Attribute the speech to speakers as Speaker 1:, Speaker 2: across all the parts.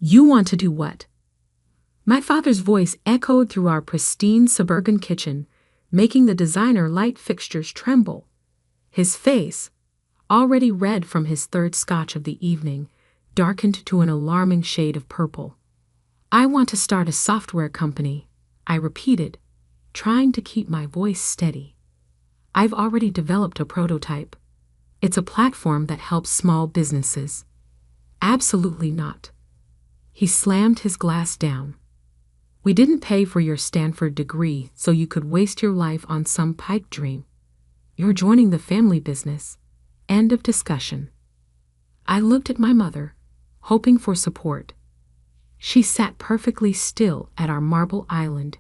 Speaker 1: You want to do what? My father's voice echoed through our pristine suburban kitchen, making the designer light fixtures tremble. His face, already red from his third scotch of the evening, darkened to an alarming shade of purple. I want to start a software company, I repeated, trying to keep my voice steady. I've already developed a prototype. It's a platform that helps small businesses. Absolutely not. He slammed his glass down. We didn't pay for your Stanford degree so you could waste your life on some pipe dream. You're joining the family business. End of discussion. I looked at my mother, hoping for support. She sat perfectly still at our marble island,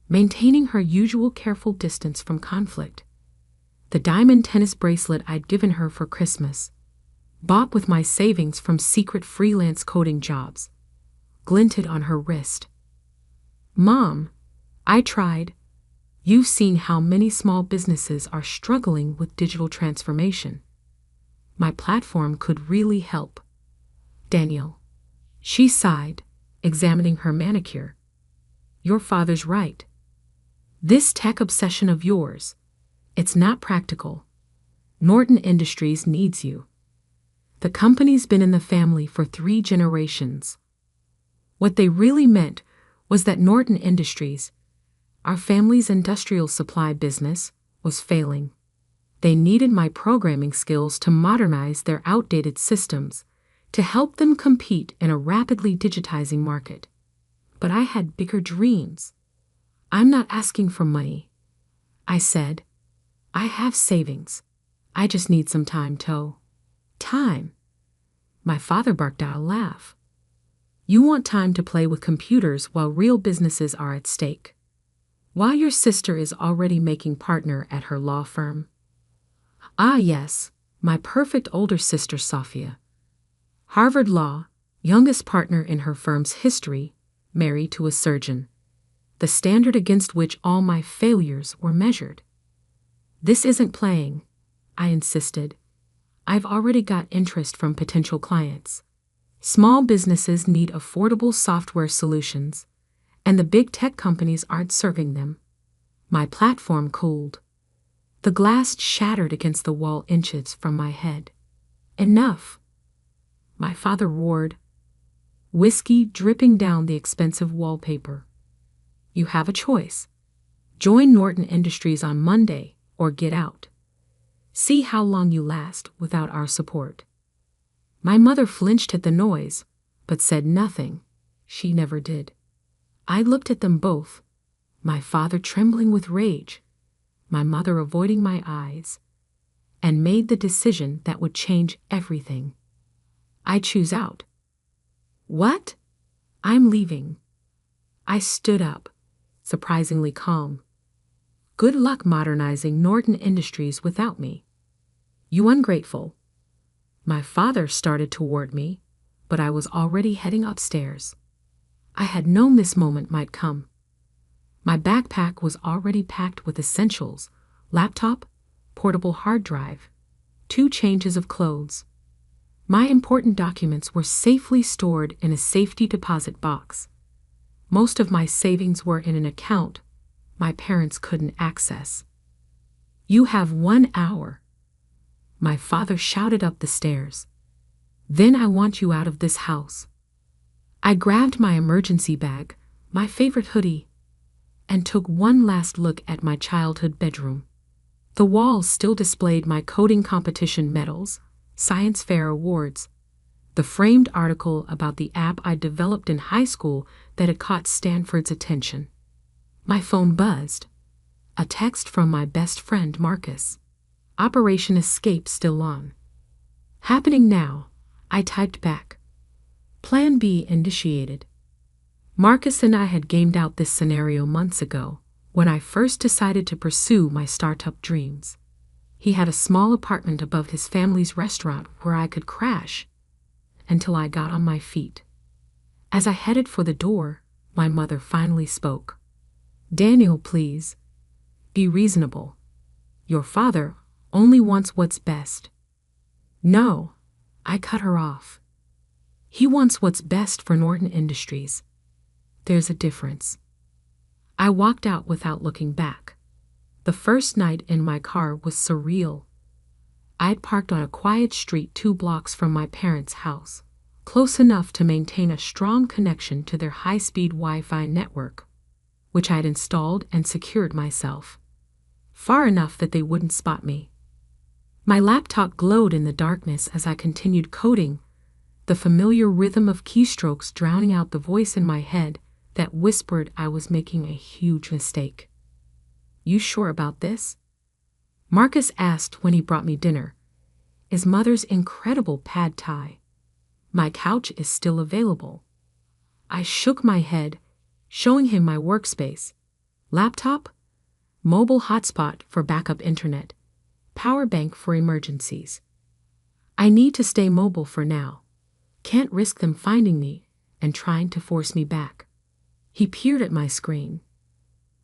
Speaker 1: maintaining her usual careful distance from conflict. The diamond tennis bracelet I'd given her for Christmas, bought with my savings from secret freelance coding jobs, glinted on her wrist. Mom, I tried. You've seen how many small businesses are struggling with digital transformation. My platform could really help. Daniel. She sighed, examining her manicure. Your father's right. This tech obsession of yours, it's not practical. Norton Industries needs you. The company's been in the family for 3 generations. What they really meant was that Norton Industries, our family's industrial supply business, was failing. They needed my programming skills to modernize their outdated systems, to help them compete in a rapidly digitizing market. But I had bigger dreams. I'm not asking for money, I said. I have savings. I just need some time, Time? My father barked out a laugh. You want time to play with computers while real businesses are at stake. While your sister is already making partner at her law firm. Ah yes, my perfect older sister Sophia. Harvard Law, youngest partner in her firm's history, married to a surgeon. The standard against which all my failures were measured. This isn't playing, I insisted. I've already got interest from potential clients. Small businesses need affordable software solutions, and the big tech companies aren't serving them. My platform cooled. The glass shattered against the wall inches from my head. Enough! My father roared, whiskey dripping down the expensive wallpaper. You have a choice. Join Norton Industries on Monday or get out. See how long you last without our support. My mother flinched at the noise, but said nothing. She never did. I looked at them both, my father trembling with rage, my mother avoiding my eyes, and made the decision that would change everything. I choose out. What? I'm leaving. I stood up, surprisingly calm. Good luck modernizing Norton Industries without me. You ungrateful. My father started toward me, but I was already heading upstairs. I had known this moment might come. My backpack was already packed with essentials: laptop, portable hard drive, 2 changes of clothes. My important documents were safely stored in a safety deposit box. Most of my savings were in an account my parents couldn't access. You have 1 hour. My father shouted up the stairs. Then I want you out of this house. I grabbed my emergency bag, my favorite hoodie, and took one last look at my childhood bedroom. The walls still displayed my coding competition medals, science fair awards, the framed article about the app I developed in high school that had caught Stanford's attention. My phone buzzed. A text from my best friend Marcus. Operation Escape still on. Happening now, I typed back. Plan B initiated. Marcus and I had gamed out this scenario months ago, when I first decided to pursue my startup dreams. He had a small apartment above his family's restaurant where I could crash until I got on my feet. As I headed for the door, my mother finally spoke. Daniel, please. Be reasonable. Your father only wants what's best. No, I cut her off. He wants what's best for Norton Industries. There's a difference. I walked out without looking back. The first night in my car was surreal. I'd parked on a quiet street 2 blocks from my parents' house, close enough to maintain a strong connection to their high-speed Wi-Fi network, which I'd installed and secured myself, far enough that they wouldn't spot me. My laptop glowed in the darkness as I continued coding, the familiar rhythm of keystrokes drowning out the voice in my head that whispered I was making a huge mistake. "You sure about this?" Marcus asked when he brought me dinner. "Is Mother's incredible pad thai? My couch is still available." I shook my head, showing him my workspace. Laptop, mobile hotspot for backup internet, power bank for emergencies. I need to stay mobile for now. Can't risk them finding me and trying to force me back. He peered at my screen.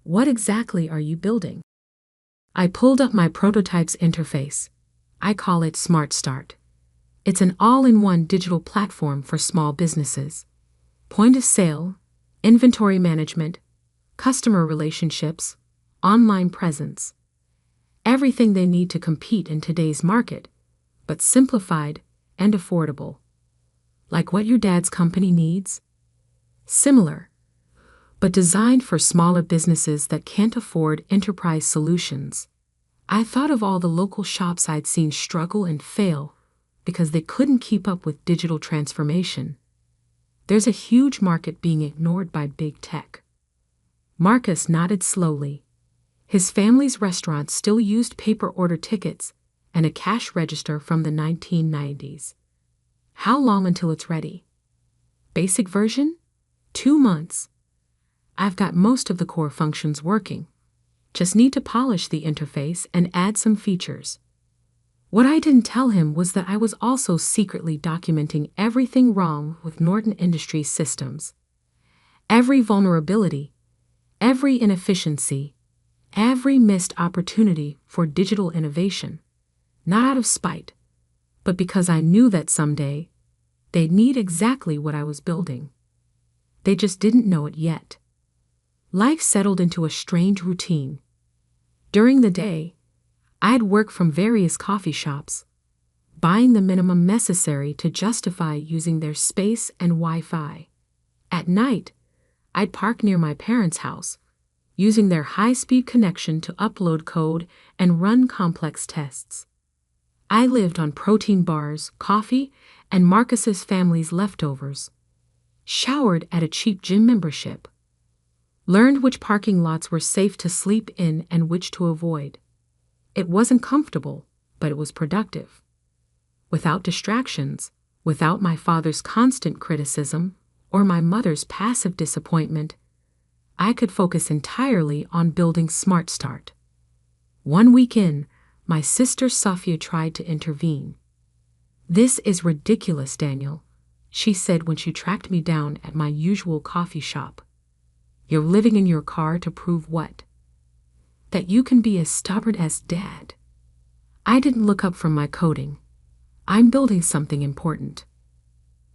Speaker 1: "What exactly are you building?" I pulled up my prototype's interface. I call it Smart Start. It's an all-in-one digital platform for small businesses. Point of sale, inventory management, customer relationships, online presence. Everything they need to compete in today's market, but simplified and affordable. Like what your dad's company needs? Similar, but designed for smaller businesses that can't afford enterprise solutions. I thought of all the local shops I'd seen struggle and fail because they couldn't keep up with digital transformation. There's a huge market being ignored by big tech. Marcus nodded slowly. His family's restaurant still used paper order tickets and a cash register from the 1990s. "How long until it's ready?" "Basic version? 2 months. I've got most of the core functions working. Just need to polish the interface and add some features." What I didn't tell him was that I was also secretly documenting everything wrong with Norton Industries systems. Every vulnerability, every inefficiency, every missed opportunity for digital innovation. Not out of spite, but because I knew that someday they'd need exactly what I was building. They just didn't know it yet. Life settled into a strange routine. During the day, I'd work from various coffee shops, buying the minimum necessary to justify using their space and Wi-Fi. At night, I'd park near my parents' house, using their high-speed connection to upload code and run complex tests. I lived on protein bars, coffee, and Marcus's family's leftovers. Showered at a cheap gym membership. Learned which parking lots were safe to sleep in and which to avoid. It wasn't comfortable, but it was productive. Without distractions, without my father's constant criticism or my mother's passive disappointment, I could focus entirely on building Smart Start. 1 week in, my sister Sophia tried to intervene. "This is ridiculous, Daniel," she said when she tracked me down at my usual coffee shop. "You're living in your car to prove what? That you can be as stubborn as Dad." I didn't look up from my coding. "I'm building something important.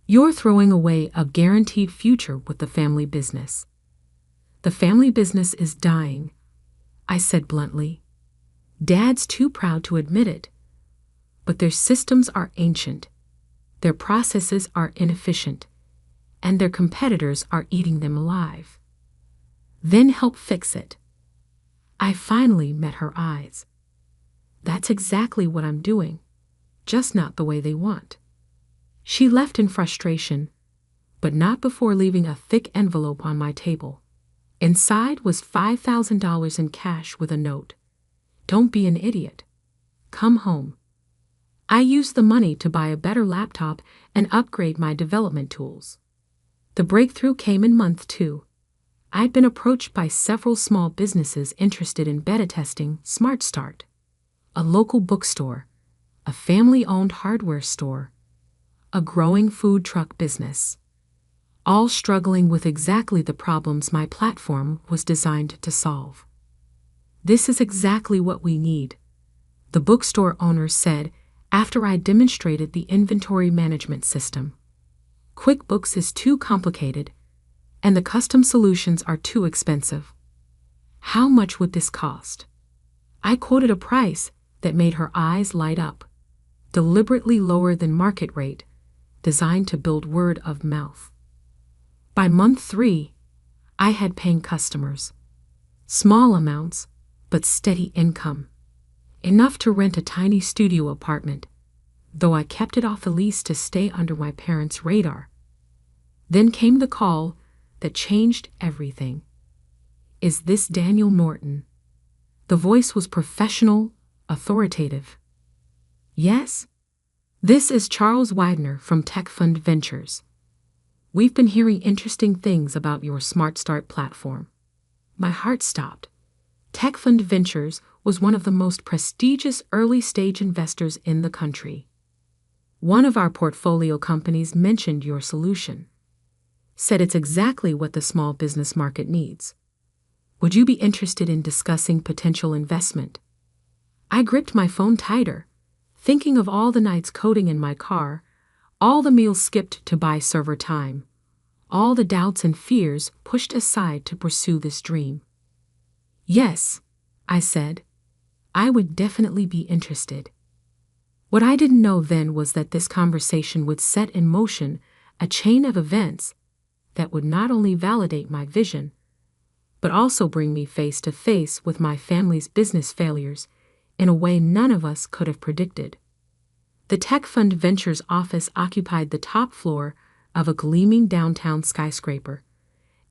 Speaker 1: You're throwing away a guaranteed future with the family business." "The family business is dying," I said bluntly. "Dad's too proud to admit it. But their systems are ancient, their processes are inefficient, and their competitors are eating them alive. Then help fix it." I finally met her eyes. "That's exactly what I'm doing, just not the way they want." She left in frustration, but not before leaving a thick envelope on my table. Inside was $5,000 in cash with a note. "Don't be an idiot. Come home." I used the money to buy a better laptop and upgrade my development tools. The breakthrough came in month 2. I'd been approached by several small businesses interested in beta testing Smart Start. A local bookstore, a family-owned hardware store, a growing food truck business, all struggling with exactly the problems my platform was designed to solve. "This is exactly what we need," the bookstore owner said after I demonstrated the inventory management system. QuickBooks is too complicated, and the custom solutions are too expensive. How much would this cost? I quoted a price that made her eyes light up, deliberately lower than market rate, designed to build word of mouth. By month 3, I had paying customers. Small amounts, but steady income. Enough to rent a tiny studio apartment, though I kept it off the lease to stay under my parents' radar. Then came the call that changed everything. Is this Daniel Norton? The voice was professional, authoritative. Yes, this is Charles Widener from Tech Fund Ventures. We've been hearing interesting things about your Smart Start platform. My heart stopped. Tech Fund Ventures was one of the most prestigious early-stage investors in the country. One of our portfolio companies mentioned your solution. Said it's exactly what the small business market needs. Would you be interested in discussing potential investment? I gripped my phone tighter, thinking of all the nights coding in my car, all the meals skipped to buy server time, all the doubts and fears pushed aside to pursue this dream. Yes, I said, I would definitely be interested. What I didn't know then was that this conversation would set in motion a chain of events that would not only validate my vision, but also bring me face to face with my family's business failures in a way none of us could have predicted. The Tech Fund Ventures office occupied the top floor of a gleaming downtown skyscraper,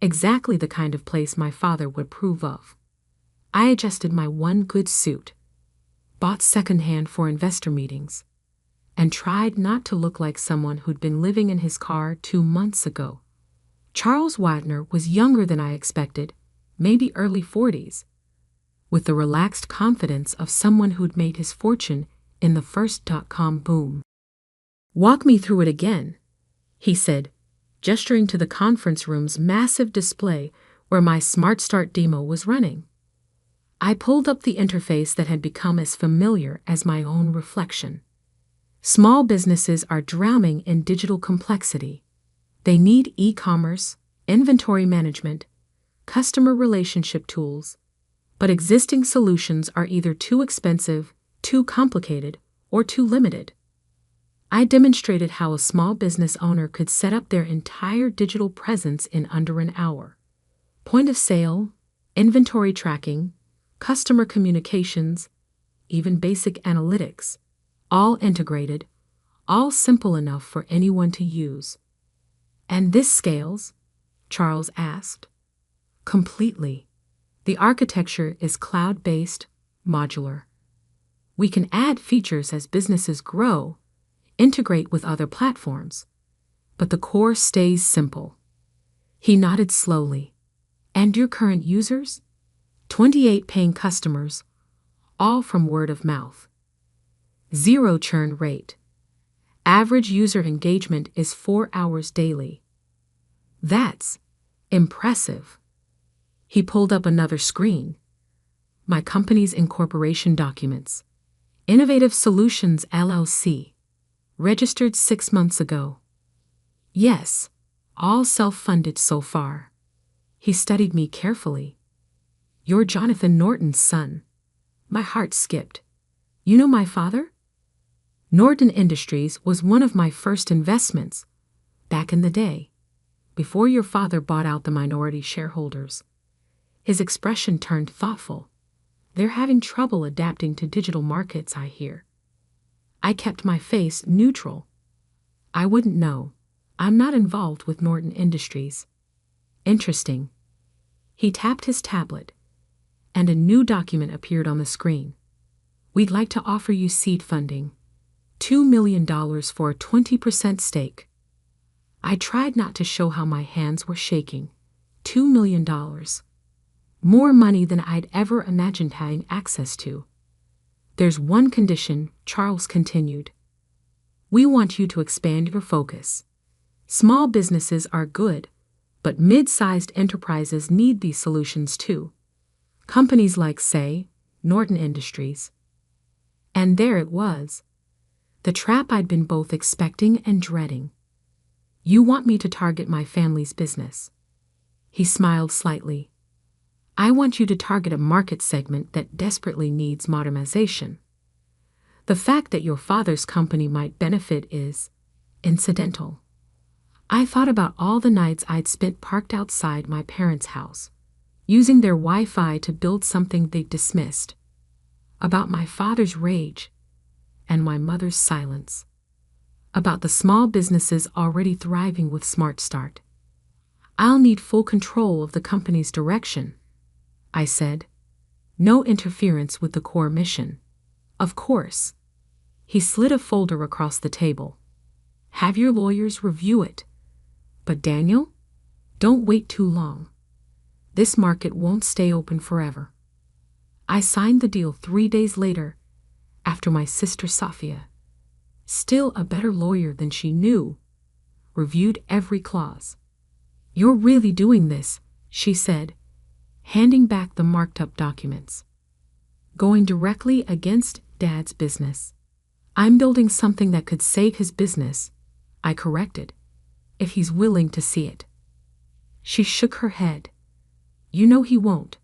Speaker 1: exactly the kind of place my father would approve of. I adjusted my one good suit, bought secondhand for investor meetings, and tried not to look like someone who'd been living in his car 2 months ago. Charles Widener was younger than I expected, maybe early 40s, with the relaxed confidence of someone who'd made his fortune in the first .com boom. Walk me through it again, he said, gesturing to the conference room's massive display where my Smart Start demo was running. I pulled up the interface that had become as familiar as my own reflection. Small businesses are drowning in digital complexity. They need e-commerce, inventory management, customer relationship tools, but existing solutions are either too expensive, too complicated, or too limited. I demonstrated how a small business owner could set up their entire digital presence in under an hour. Point of sale, inventory tracking, customer communications, even basic analytics, all integrated, all simple enough for anyone to use. And this scales? Charles asked. Completely. The architecture is cloud-based, modular. We can add features as businesses grow, integrate with other platforms, but the core stays simple. He nodded slowly. And your current users? 28 paying customers, all from word of mouth. 0 churn rate. Average user engagement is 4 hours daily. That's impressive. He pulled up another screen. My company's incorporation documents. Innovative Solutions LLC. Registered 6 months ago. Yes, all self-funded so far. He studied me carefully. You're Jonathan Norton's son. My heart skipped. You know my father? Norton Industries was one of my first investments, back in the day, before your father bought out the minority shareholders. His expression turned thoughtful. They're having trouble adapting to digital markets, I hear. I kept my face neutral. I wouldn't know. I'm not involved with Norton Industries. Interesting. He tapped his tablet, and a new document appeared on the screen. We'd like to offer you seed funding. $2 million for a 20% stake. I tried not to show how my hands were shaking. $2 million. More money than I'd ever imagined having access to. There's one condition, Charles continued. We want you to expand your focus. Small businesses are good, but mid-sized enterprises need these solutions too. Companies like, say, Norton Industries. And there it was. The trap I'd been both expecting and dreading. You want me to target my family's business. He smiled slightly. I want you to target a market segment that desperately needs modernization. The fact that your father's company might benefit is incidental. I thought about all the nights I'd spent parked outside my parents' house, using their Wi-Fi to build something they dismissed. About my father's rage and my mother's silence. About the small businesses already thriving with Smart Start. I'll need full control of the company's direction, I said. No interference with the core mission. Of course. He slid a folder across the table. Have your lawyers review it. But Daniel, don't wait too long. This market won't stay open forever. I signed the deal 3 days later, after my sister Safia, still a better lawyer than she knew, reviewed every clause. You're really doing this, she said, handing back the marked-up documents. Going directly against Dad's business. I'm building something that could save his business, I corrected, if he's willing to see it. She shook her head. You know he won't.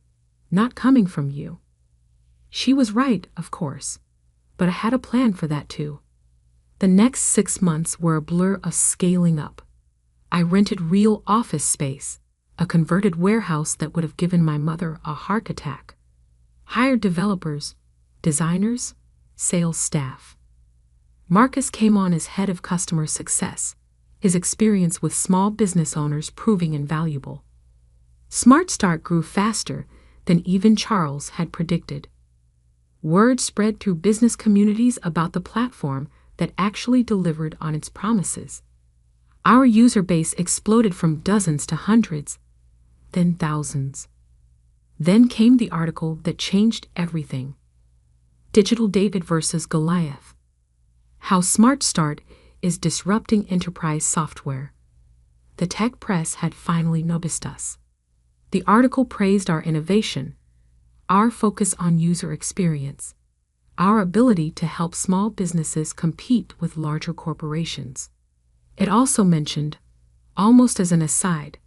Speaker 1: Not coming from you. She was right, of course, but I had a plan for that too. The next 6 months were a blur of scaling up. I rented real office space, a converted warehouse that would have given my mother a heart attack. Hired developers, designers, sales staff. Marcus came on as head of customer success, his experience with small business owners proving invaluable. Smart Start grew faster than even Charles had predicted. Word spread through business communities about the platform that actually delivered on its promises. Our user base exploded from dozens to hundreds, then thousands. Then came the article that changed everything. Digital David versus Goliath. How Smart Start is disrupting enterprise software. The tech press had finally noticed us. The article praised our innovation, our focus on user experience, our ability to help small businesses compete with larger corporations. It also mentioned, almost as an aside,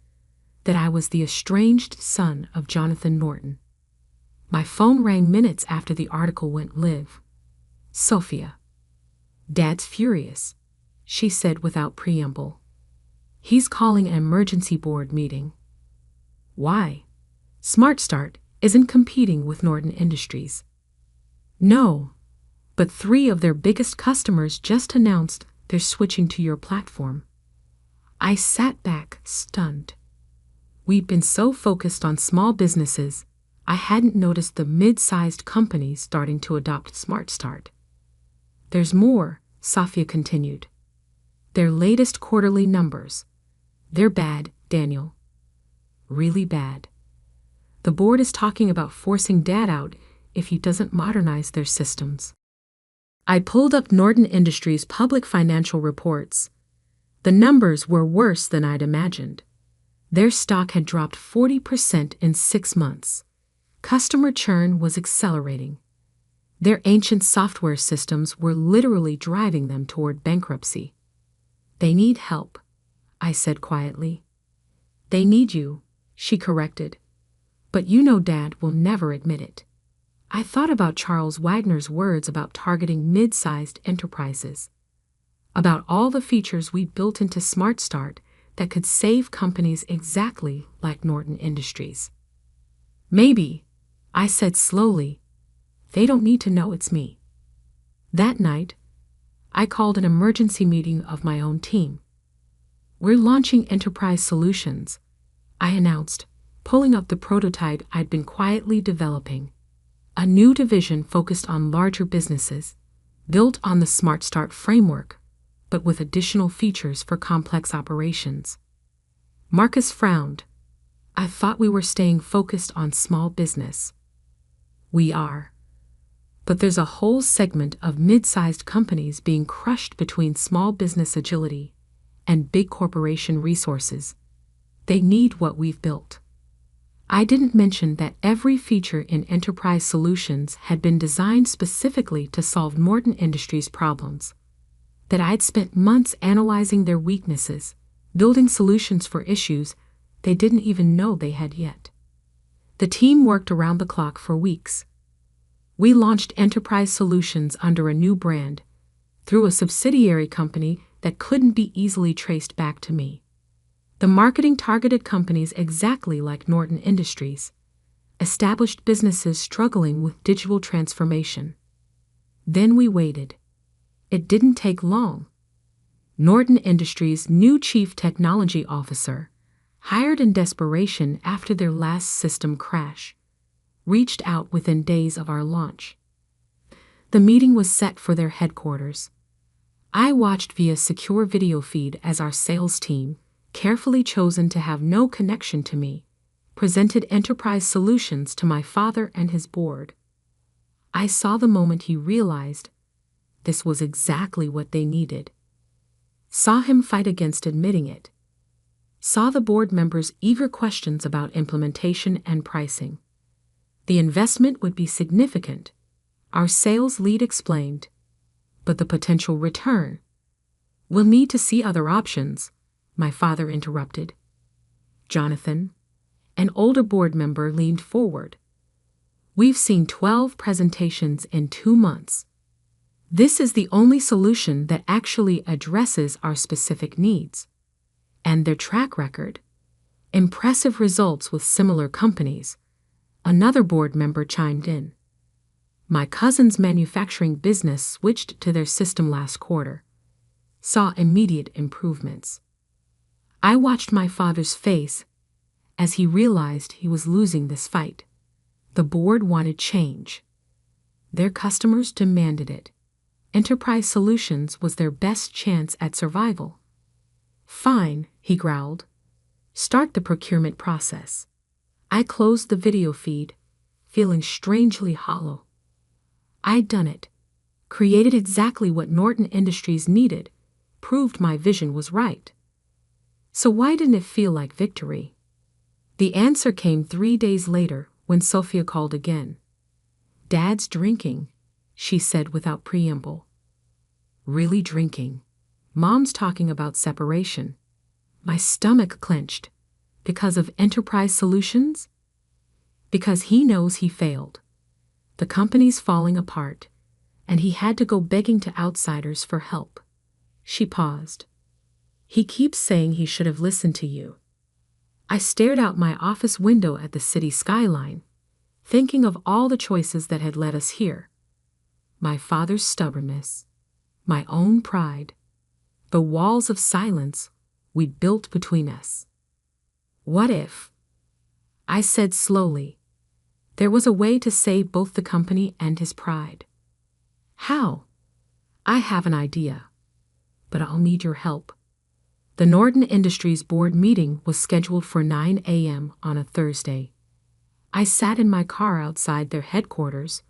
Speaker 1: that I was the estranged son of Jonathan Norton. My phone rang minutes after the article went live. Sophia. Dad's furious, she said without preamble. He's calling an emergency board meeting. Why? Smart Start isn't competing with Norton Industries. No, but 3 of their biggest customers just announced they're switching to your platform. I sat back, stunned. We'd been so focused on small businesses, I hadn't noticed the mid-sized companies starting to adopt Smart Start. There's more, Safia continued. Their latest quarterly numbers. They're bad, Daniel. Really bad. The board is talking about forcing Dad out if he doesn't modernize their systems. I pulled up Norton Industries' public financial reports. The numbers were worse than I'd imagined. Their stock had dropped 40% in 6 months. Customer churn was accelerating. Their ancient software systems were literally driving them toward bankruptcy. They need help, I said quietly. They need you, she corrected. But you know Dad will never admit it. I thought about Charles Wagner's words about targeting mid-sized enterprises, about all the features we'd built into Smart Start that could save companies exactly like Norton Industries. Maybe, I said slowly, they don't need to know it's me. That night, I called an emergency meeting of my own team. We're launching enterprise solutions, I announced, pulling up the prototype I'd been quietly developing. A new division focused on larger businesses, built on the Smart Start framework, but with additional features for complex operations. Marcus frowned. I thought we were staying focused on small business. We are. But there's a whole segment of mid-sized companies being crushed between small business agility and big corporation resources. They need what we've built. I didn't mention that every feature in Enterprise Solutions had been designed specifically to solve Norton Industries' problems, that I'd spent months analyzing their weaknesses, building solutions for issues they didn't even know they had yet. The team worked around the clock for weeks. We launched enterprise solutions under a new brand, through a subsidiary company that couldn't be easily traced back to me. The marketing targeted companies exactly like Norton Industries, established businesses struggling with digital transformation. Then we waited. It didn't take long. Norton Industries' new chief technology officer, hired in desperation after their last system crash, reached out within days of our launch. The meeting was set for their headquarters. I watched via secure video feed as our sales team, carefully chosen to have no connection to me, presented enterprise solutions to my father and his board. I saw the moment he realized this was exactly what they needed. Saw him fight against admitting it. Saw the board members' eager questions about implementation and pricing. The investment would be significant, our sales lead explained, but the potential return. We'll need to see other options, my father interrupted. Jonathan, an older board member, leaned forward. We've seen 12 presentations in 2 months. This is the only solution that actually addresses our specific needs. And their track record. Impressive results with similar companies. Another board member chimed in. My cousin's manufacturing business switched to their system last quarter. Saw immediate improvements. I watched my father's face as he realized he was losing this fight. The board wanted change. Their customers demanded it. Enterprise Solutions was their best chance at survival. Fine, he growled. Start the procurement process. I closed the video feed, feeling strangely hollow. I'd done it. Created exactly what Norton Industries needed. Proved my vision was right. So why didn't it feel like victory? The answer came 3 days later when Sophia called again. Dad's drinking, she said without preamble. Really drinking. Mom's talking about separation. My stomach clenched. Because of enterprise solutions? Because he knows he failed. The company's falling apart, and he had to go begging to outsiders for help. She paused. He keeps saying he should have listened to you. I stared out my office window at the city skyline, thinking of all the choices that had led us here. My father's stubbornness, my own pride, the walls of silence we'd built between us. What if? I said slowly. There was a way to save both the company and his pride. How? I have an idea, but I'll need your help. The Norton Industries board meeting was scheduled for 9 a.m. on a Thursday. I sat in my car outside their headquarters,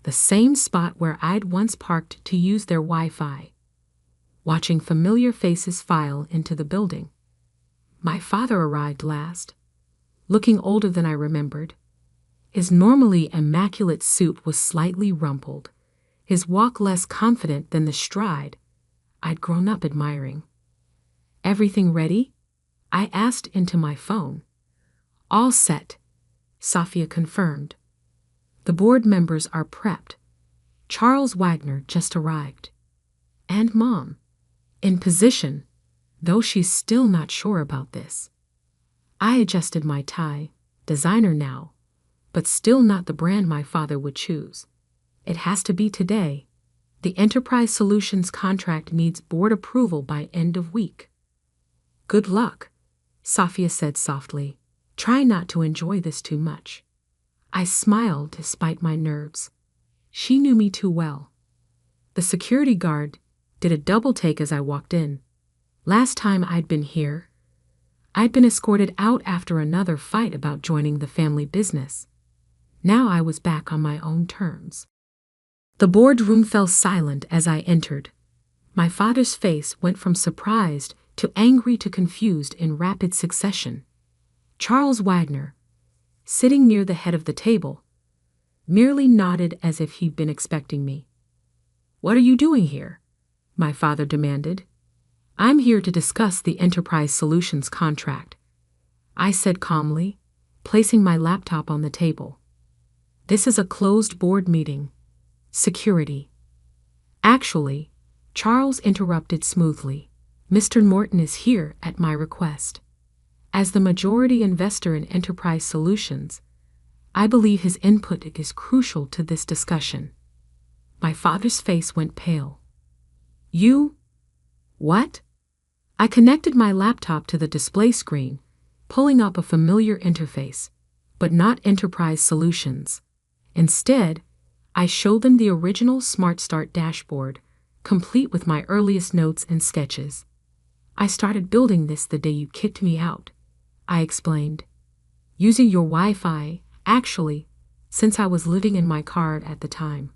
Speaker 1: the same spot where I'd once parked to use their Wi-Fi, watching familiar faces file into the building. My father arrived last, looking older than I remembered. His normally immaculate suit was slightly rumpled, his walk less confident than the stride I'd grown up admiring. Everything ready? I asked into my phone. All set, Sophia confirmed. The board members are prepped. Charles Wagner just arrived. And Mom, in position, though she's still not sure about this. I adjusted my tie, designer now, but still not the brand my father would choose. It has to be today. The Enterprise Solutions contract needs board approval by end of week. Good luck, Sophia said softly. Try not to enjoy this too much. I smiled despite my nerves. She knew me too well. The security guard did a double take as I walked in. Last time I'd been here, I'd been escorted out after another fight about joining the family business. Now I was back on my own terms. The boardroom fell silent as I entered. My father's face went from surprised to angry to confused in rapid succession. Charles Wagner, sitting near the head of the table, merely nodded as if he'd been expecting me. What are you doing here? My father demanded. I'm here to discuss the Enterprise Solutions contract, I said calmly, placing my laptop on the table. This is a closed board meeting. Security. Actually, Charles interrupted smoothly. Mr. Norton is here at my request. As the majority investor in Enterprise Solutions, I believe his input is crucial to this discussion. My father's face went pale. You? What? I connected my laptop to the display screen, pulling up a familiar interface, but not Enterprise Solutions. Instead, I showed them the original Smart Start dashboard, complete with my earliest notes and sketches. I started building this the day you kicked me out, I explained. Using your Wi-Fi, actually, since I was living in my car at the time.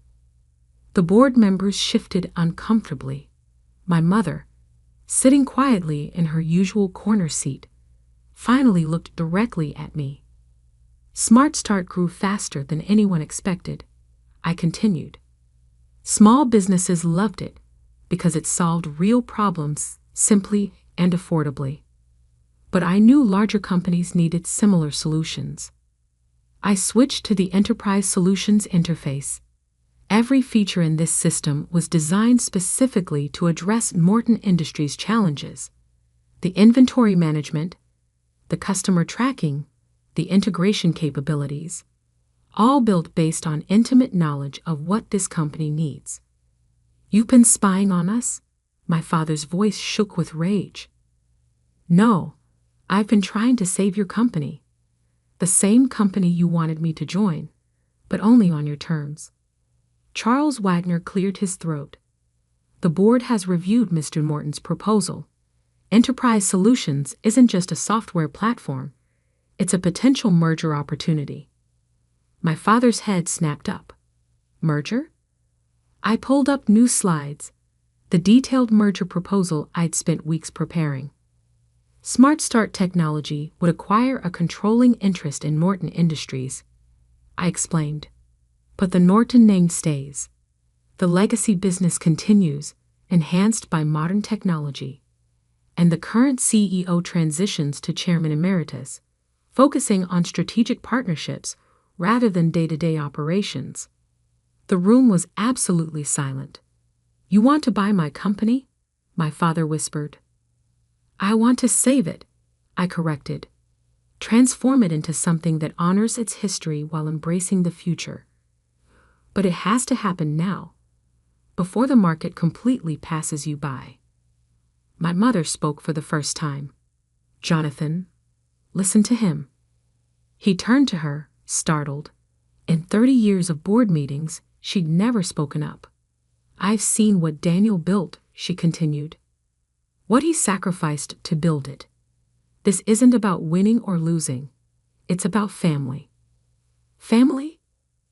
Speaker 1: The board members shifted uncomfortably. My mother, sitting quietly in her usual corner seat, finally looked directly at me. Smart Start grew faster than anyone expected, I continued. Small businesses loved it because it solved real problems simply and affordably. But I knew larger companies needed similar solutions. I switched to the Enterprise Solutions interface. Every feature in this system was designed specifically to address Norton Industries' challenges. The inventory management, the customer tracking, the integration capabilities, all built based on intimate knowledge of what this company needs. You've been spying on us? My father's voice shook with rage. No, I've been trying to save your company. The same company you wanted me to join, but only on your terms. Charles Wagner cleared his throat. The board has reviewed Mr. Norton's proposal. Enterprise Solutions isn't just a software platform, it's a potential merger opportunity. My father's head snapped up. Merger? I pulled up new slides, the detailed merger proposal I'd spent weeks preparing. Smart Start Technology would acquire a controlling interest in Norton Industries, I explained. But the Norton name stays. The legacy business continues, enhanced by modern technology. And the current CEO transitions to Chairman Emeritus, focusing on strategic partnerships rather than day-to-day operations. The room was absolutely silent. You want to buy my company? My father whispered. I want to save it, I corrected. Transform it into something that honors its history while embracing the future. But it has to happen now, before the market completely passes you by. My mother spoke for the first time. Jonathan, listen to him. He turned to her, startled. In 30 years of board meetings, she'd never spoken up. I've seen what Daniel built, she continued. What he sacrificed to build it. This isn't about winning or losing. It's about family. Family?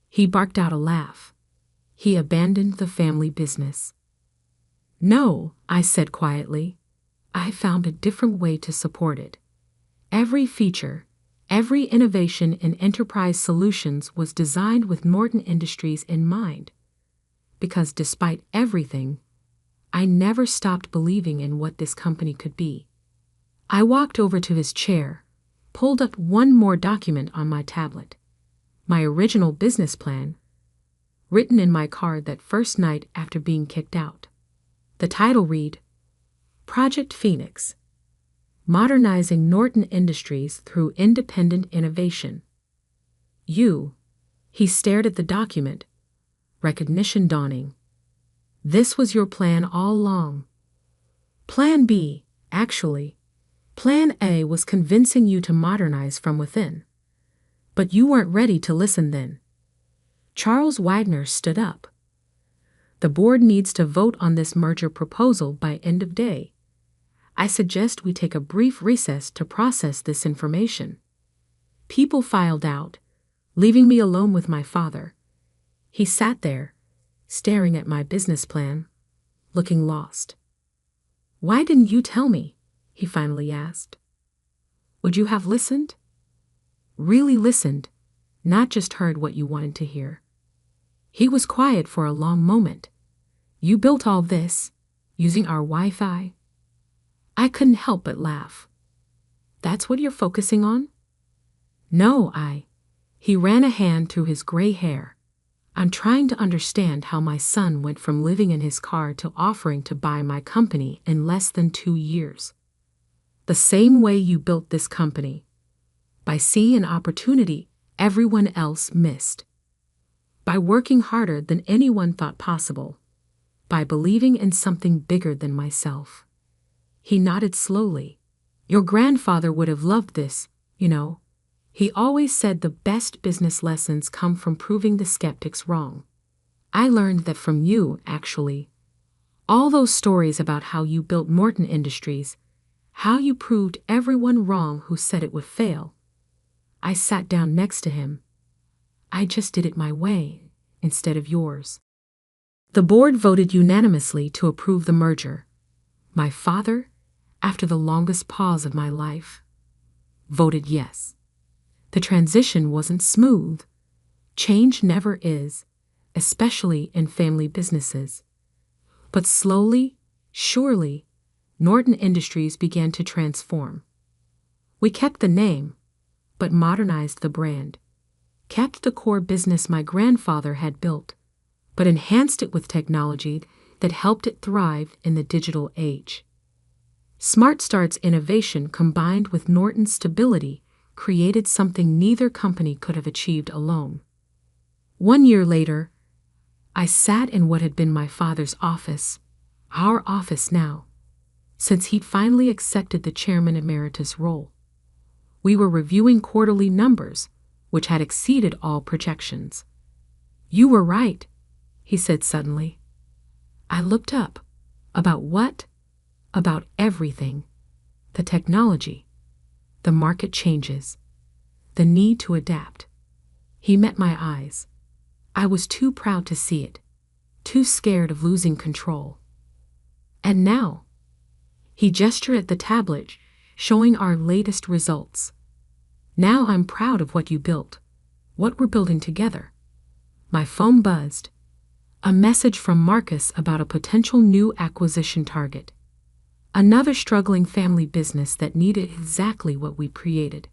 Speaker 1: He barked out a laugh. He abandoned the family business. No, I said quietly. I found a different way to support it. Every feature, every innovation in Enterprise Solutions was designed with Norton Industries in mind. Because despite everything, I never stopped believing in what this company could be. I walked over to his chair, pulled up one more document on my tablet. My original business plan, written in my car that first night after being kicked out. The title read, Project Phoenix, Modernizing Norton Industries Through Independent Innovation. He stared at the document, recognition dawning. This was your plan all along. Plan B, actually. Plan A was convincing you to modernize from within. But you weren't ready to listen then. Charles Wagner stood up. The board needs to vote on this merger proposal by end of day. I suggest we take a brief recess to process this information. People filed out, leaving me alone with my father. He sat there, staring at my business plan, looking lost. Why didn't you tell me? He finally asked. Would you have listened? Really listened, not just heard what you wanted to hear. He was quiet for a long moment. You built all this, using our Wi-Fi? I couldn't help but laugh. That's what you're focusing on? No, He ran a hand through his gray hair. I'm trying to understand how my son went from living in his car to offering to buy my company in less than 2 years. The same way you built this company. By seeing an opportunity everyone else missed. By working harder than anyone thought possible. By believing in something bigger than myself. He nodded slowly. Your grandfather would have loved this, you know. He always said the best business lessons come from proving the skeptics wrong. I learned that from you, actually. All those stories about how you built Morton Industries, how you proved everyone wrong who said it would fail. I sat down next to him. I just did it my way, instead of yours. The board voted unanimously to approve the merger. My father, after the longest pause of my life, voted yes. The transition wasn't smooth. Change never is, especially in family businesses. But slowly, surely, Norton Industries began to transform. We kept the name, but modernized the brand. Kept the core business my grandfather had built, but enhanced it with technology that helped it thrive in the digital age. Smart Start's innovation combined with Norton's stability created something neither company could have achieved alone. 1 year later, I sat in what had been my father's office, our office now, since he'd finally accepted the chairman emeritus role. We were reviewing quarterly numbers, which had exceeded all projections. You were right, he said suddenly. I looked up. About what? About everything. The technology. The market changes. The need to adapt. He met my eyes. I was too proud to see it. Too scared of losing control. And now, he gestured at the tablet, showing our latest results. Now I'm proud of what you built. What we're building together. My phone buzzed. A message from Marcus about a potential new acquisition target. Another struggling family business that needed exactly what we created.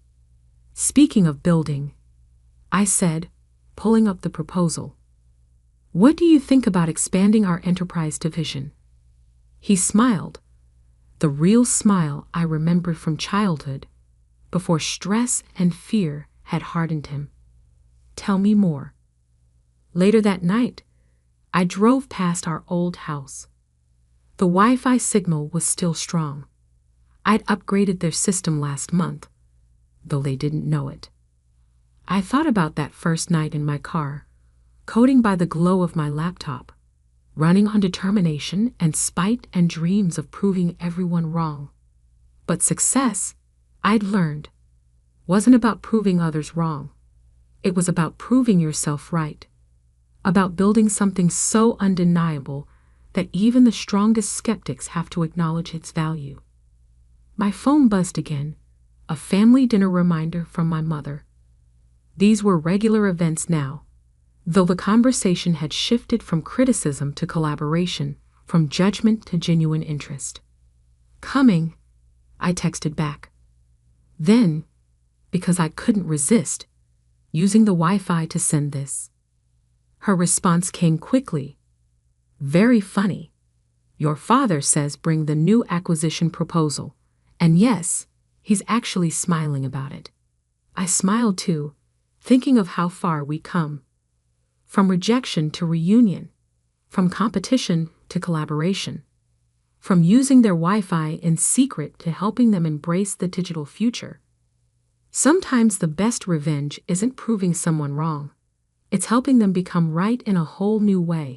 Speaker 1: Speaking of building, I said, pulling up the proposal. What do you think about expanding our enterprise division? He smiled, the real smile I remembered from childhood, before stress and fear had hardened him. Tell me more. Later that night, I drove past our old house. The Wi-Fi signal was still strong. I'd upgraded their system last month, though they didn't know it. I thought about that first night in my car, coding by the glow of my laptop, running on determination and spite and dreams of proving everyone wrong. But success, I'd learned, wasn't about proving others wrong. It was about proving yourself right. About building something so undeniable that even the strongest skeptics have to acknowledge its value. My phone buzzed again, a family dinner reminder from my mother. These were regular events now, though the conversation had shifted from criticism to collaboration, from judgment to genuine interest. Coming, I texted back. Then, because I couldn't resist, using the Wi-Fi to send this. Her response came quickly. Very funny. Your father says bring the new acquisition proposal. And yes, he's actually smiling about it. I smiled too, thinking of how far we come. From rejection to reunion. From competition to collaboration. From using their Wi-Fi in secret to helping them embrace the digital future. Sometimes the best revenge isn't proving someone wrong. It's helping them become right in a whole new way.